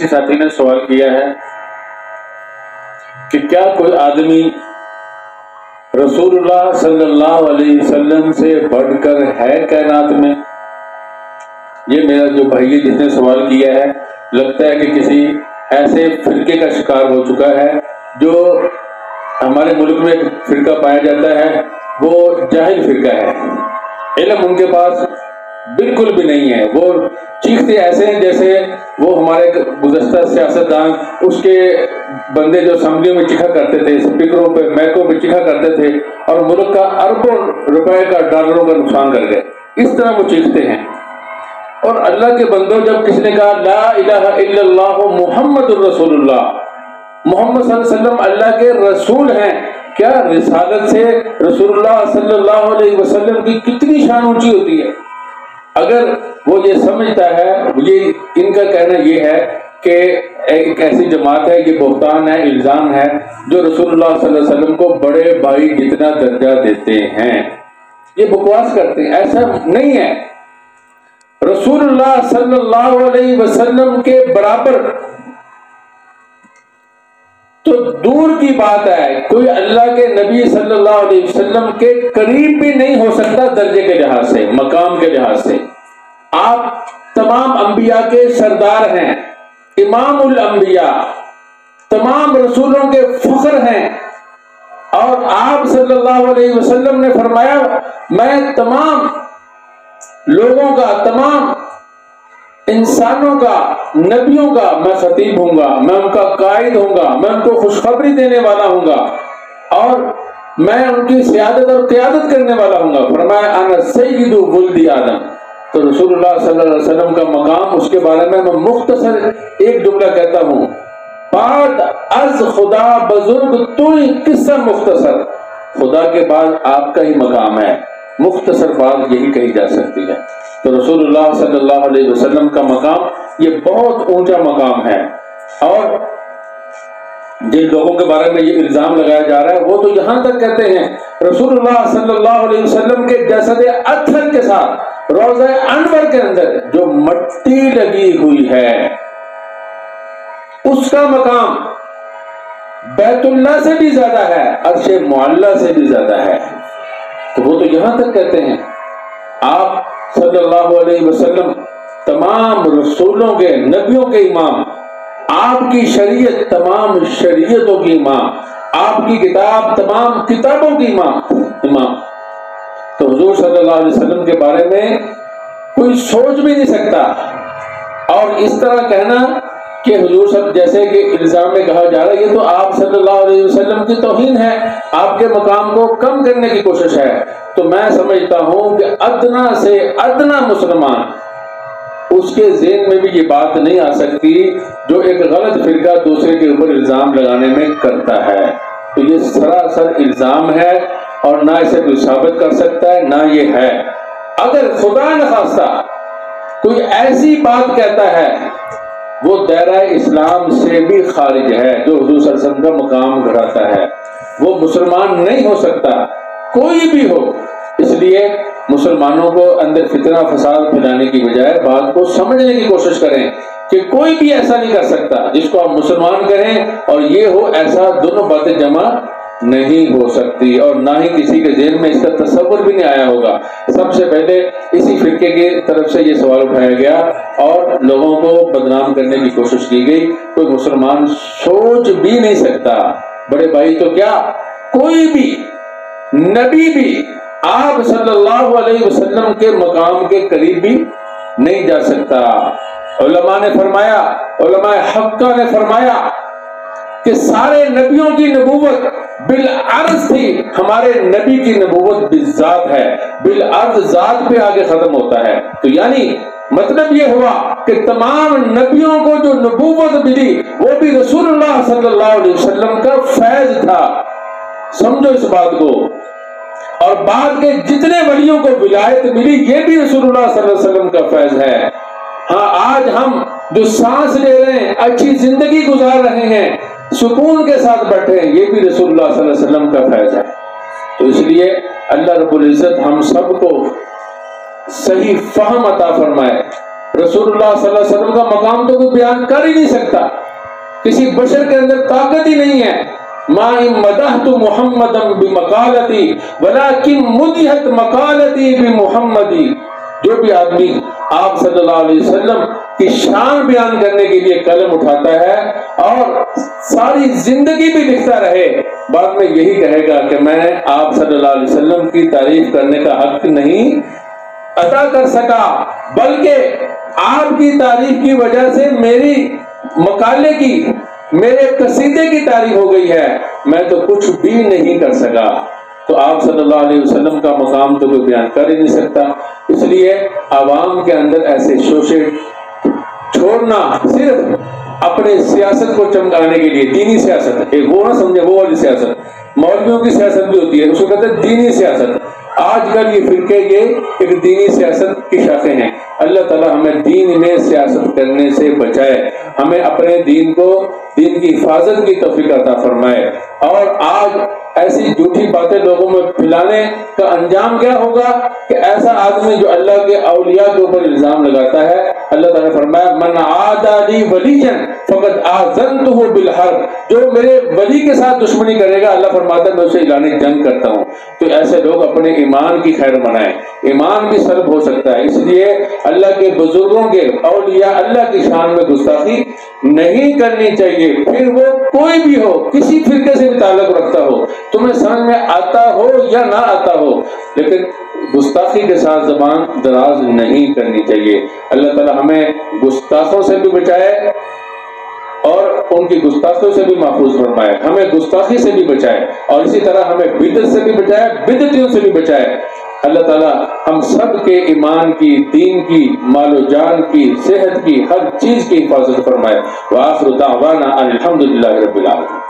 کسی ساتھی نے سوال کیا ہے کہ کیا کوئی آدمی رسول اللہ صلی اللہ علیہ وسلم سے بڑھ کر ہے کائنات میں؟ یہ میرا جو بھائی جس نے سوال کیا ہے لگتا ہے کہ کسی ایسے فرقے کا شکار ہو چکا ہے جو ہمارے ملک میں ایک فرقہ پایا جاتا ہے، وہ جاہل فرقہ ہے، علم ان کے پاس بالکل بھی نہیں ہے، وہ چیختے ایسے ہیں جیسے وہ ہمارے گزشتہ سیاستدان اس کے بندے جو اسمبلیوں میں چیخا کرتے تھے، اسپیکروں پہ میکوں پہ چیخا کرتے تھے اور ملک کا اربوں روپے کا ڈالروں کا نقصان کر گئے، اس طرح وہ چیختے ہیں۔ اور اللہ کے بندوں، جب کسی نے کہا لا الہ الا اللہ محمد الرسول اللہ، محمد صلی اللہ علیہ وسلم اللہ کے رسول ہیں، کیا رسالت سے رسول اللہ صلی اللہ علیہ وسلم کی کتنی شان اونچی ہوتی ہے۔ اگر وہ یہ سمجھتا ہے، یہ ان کا کہنا یہ ہے کہ ایک ایسی جماعت ہے، یہ بہتان ہے، الزام ہے، جو رسول اللہ صلی اللہ علیہ وسلم کو بڑے بھائی جتنا درجہ دیتے ہیں، یہ بکواس کرتے ہیں، ایسا نہیں ہے۔ رسول اللہ صلی اللہ علیہ وسلم کے برابر تو دور کی بات ہے، کوئی اللہ کے نبی صلی اللہ علیہ وسلم کے قریب بھی نہیں ہو سکتا درجے کے لحاظ سے، مقام کے لحاظ سے۔ آپ تمام انبیاء کے سردار ہیں، امام الانبیاء، تمام رسولوں کے فخر ہیں، اور آپ صلی اللہ علیہ وسلم نے فرمایا میں تمام لوگوں کا، تمام انسانوں کا، نبیوں کا میں خطیب ہوں گا، میں ان کا قائد ہوں گا، میں ان کو خوشخبری دینے والا ہوں گا، اور میں ان کی سیادت اور قیادت کرنے والا ہوں گا۔ فرمایا انا سید ولد آدم۔ تو رسول اللہ صلی اللہ علیہ وسلم کا مقام، اس کے بارے میں مختصر ایک جملہ کہتا ہوں، بعد از خدا بزرگ تو ہی قصہ مختصر، خدا کے بعد آپ کا ہی مقام ہے، مختصر بات یہی کہی جا سکتی ہے۔ تو رسول اللہ صلی اللہ علیہ وسلم کا مقام یہ بہت اونچا مقام ہے، اور جن لوگوں کے بارے میں یہ الزام لگایا جا رہا ہے وہ تو یہاں تک کہتے ہیں رسول اللہ صلی اللہ علیہ وسلم کے جسد اطہر کے ساتھ روضہ انور کے اندر جو مٹی لگی ہوئی ہے اس کا مقام بیت اللہ سے بھی زیادہ ہے، عرش معلی سے بھی زیادہ ہے۔ تو وہ تو یہاں تک کہتے ہیں آپ صلی اللہ علیہ وسلم تمام رسولوں کے، نبیوں کے امام، آپ کی شریعت تمام شریعتوں کی امام، آپ کی کتاب تمام کتابوں کی امام۔ تو حضور صلی اللہ علیہ وسلم کے بارے میں کوئی سوچ بھی نہیں سکتا، اور اس طرح کہنا کہ حضور صلی، جیسے کہ الزام میں کہا جا رہا ہے، یہ تو آپ صلی اللہ علیہ وسلم کی توہین ہے، آپ کے مقام کو کم کرنے کی کوشش ہے۔ تو میں سمجھتا ہوں کہ ادنا سے ادنا مسلمان، اس کے ذہن میں بھی یہ بات نہیں آ سکتی جو ایک غلط فرقہ دوسرے کے اوپر الزام لگانے میں کرتا ہے۔ تو یہ سراسر الزام ہے، اور نہ اسے کوئی ثابت کر سکتا ہے، نہ یہ ہے۔ اگر خدا نخواستہ کوئی ایسی بات کہتا ہے وہ دائرہ اسلام سے بھی خارج ہے، جو حضور صلی اللہ علیہ وسلم کا مقام گھڑاتا ہے، وہ مسلمان نہیں ہو سکتا، کوئی بھی ہو۔ اس لیے مسلمانوں کو اندر فتنہ فساد پھیلانے کی بجائے بات کو سمجھنے کی کوشش کریں کہ کوئی بھی ایسا نہیں کر سکتا جس کو آپ مسلمان کہیں اور یہ ہو، ایسا دونوں باتیں جمع نہیں ہو سکتی، اور نہ ہی کسی کے ذہن میں اس کا تصور بھی نہیں آیا ہوگا۔ سب سے پہلے اسی فرقے کی طرف سے یہ سوال اٹھایا گیا اور لوگوں کو بدنام کرنے کی کوشش کی گئی۔ کوئی مسلمان سوچ بھی نہیں سکتا، بڑے بھائی تو کیا کوئی بھی نبی بھی آپ صلی اللہ علیہ وسلم کے مقام کے قریب بھی نہیں جا سکتا۔ علماء نے فرمایا، علماء حقہ نے فرمایا کہ سارے نبیوں کی نبوت بالعرض تھی، ہمارے نبی کی نبوت بالذات ہے، بالعرض ذات پہ آگے ختم ہوتا ہے۔ تو یعنی مطلب یہ ہوا کہ تمام نبیوں کو جو نبوت ملی وہ بھی رسول اللہ صلی اللہ علیہ وسلم کا فیض تھا، سمجھو اس بات کو۔ اور بعد کے جتنے ولیوں کو ولایت ملی یہ بھی رسول اللہ صلی اللہ علیہ وسلم کا فیض ہے۔ ہاں آج ہم جو سانس لے رہے ہیں، اچھی زندگی گزار رہے ہیں، سکون کے ساتھ بیٹھے ہیں، یہ بھی رسول اللہ صلی اللہ علیہ وسلم کا فیض ہے۔ تو اس لیے اللہ رب العزت ہم سب کو صحیح فہم عطا فرمائے۔ رسول اللہ صلی اللہ علیہ وسلم کا مقام تو کوئی بیان کر ہی نہیں سکتا، کسی بشر کے اندر طاقت ہی نہیں ہے۔ ما ان مدحت محمدا بمقالتی ولکن مدحت مقالتی بمحمدی، جو بھی آدمی آپ صلی اللہ علیہ وسلم کی شان بیان کرنے کے لیے قلم اٹھاتا ہے اور ساری زندگی بھی لکھتا رہے، بعد میں یہی کہے گا کہ میں آپ صلی اللہ علیہ وسلم کی تعریف کرنے کا حق نہیں ادا کر سکا، بلکہ آپ کی تعریف کی وجہ سے میری مقالے کی، میرے قصیدے کی تعریف ہو گئی ہے، میں تو کچھ بھی نہیں کر سکا۔ تو آپ صلی اللہ علیہ وسلم کا مقام تو کوئی بیان کر ہی نہیں سکتا۔ اس لیے عوام کے اندر ایسے شوشے چھوڑنا صرف اپنے سیاست کو چمکانے کے لیے، دینی سیاست، ایک وہ نہ سمجھے وہ والی سیاست، مولویوں کی سیاست بھی ہوتی ہے، اس کو کہتے ہیں دینی سیاست۔ آج کل یہ فرقے یہ ایک دینی سیاست کی شاخیں ہیں۔ اللہ تعالیٰ ہمیں دین میں سیاست کرنے سے بچائے، ہمیں اپنے دین کو، دین کی حفاظت کی توفیق عطا فرمائے۔ اور آج ایسی جھوٹی باتیں لوگوں میں پھیلانے کا انجام کیا ہوگا کہ ایسا آدمی جو اللہ کے اولیاء کے اوپر الزام لگاتا ہے، اللہ تعالیٰ نے فرمایا من عادی لی ولیا فقد آذنتہ بالحرب، جو میرے ولی کے ساتھ دشمنی کرے گا اللہ فرماتا ہے میں اسے اعلان جنگ کرتا ہوں۔ تو ایسے لوگ اپنے ایمان کی خیر منائیں، ایمان بھی سلب ہو سکتا ہے۔ اس لیے اللہ کے بزرگوں کے، اولیاء اللہ کی شان میں گستاخی نہیں کرنی چاہیے، پھر وہ کوئی بھی ہو، کسی فرقے سے بھی تعلق رکھتا ہو، تمہیں سمجھ میں آتا ہو یا نہ آتا ہو، لیکن گستاخی کے ساتھ زبان دراز نہیں کرنی چاہیے۔ اللہ تعالی ہمیں گستاخوں سے بھی بچائے اور ان کی گستاخیوں سے بھی محفوظ فرمائے، ہمیں گستاخی سے بھی بچائے اور اسی طرح ہمیں بدعت سے بھی بچائے، بدعتیوں سے بھی بچائے۔ اللہ تعالیٰ ہم سب کے ایمان کی، دین کی، مال و جان کی، صحت کی، ہر چیز کی حفاظت فرمائے۔ وآخر دعوانا ان الحمد للہ رب العالمین۔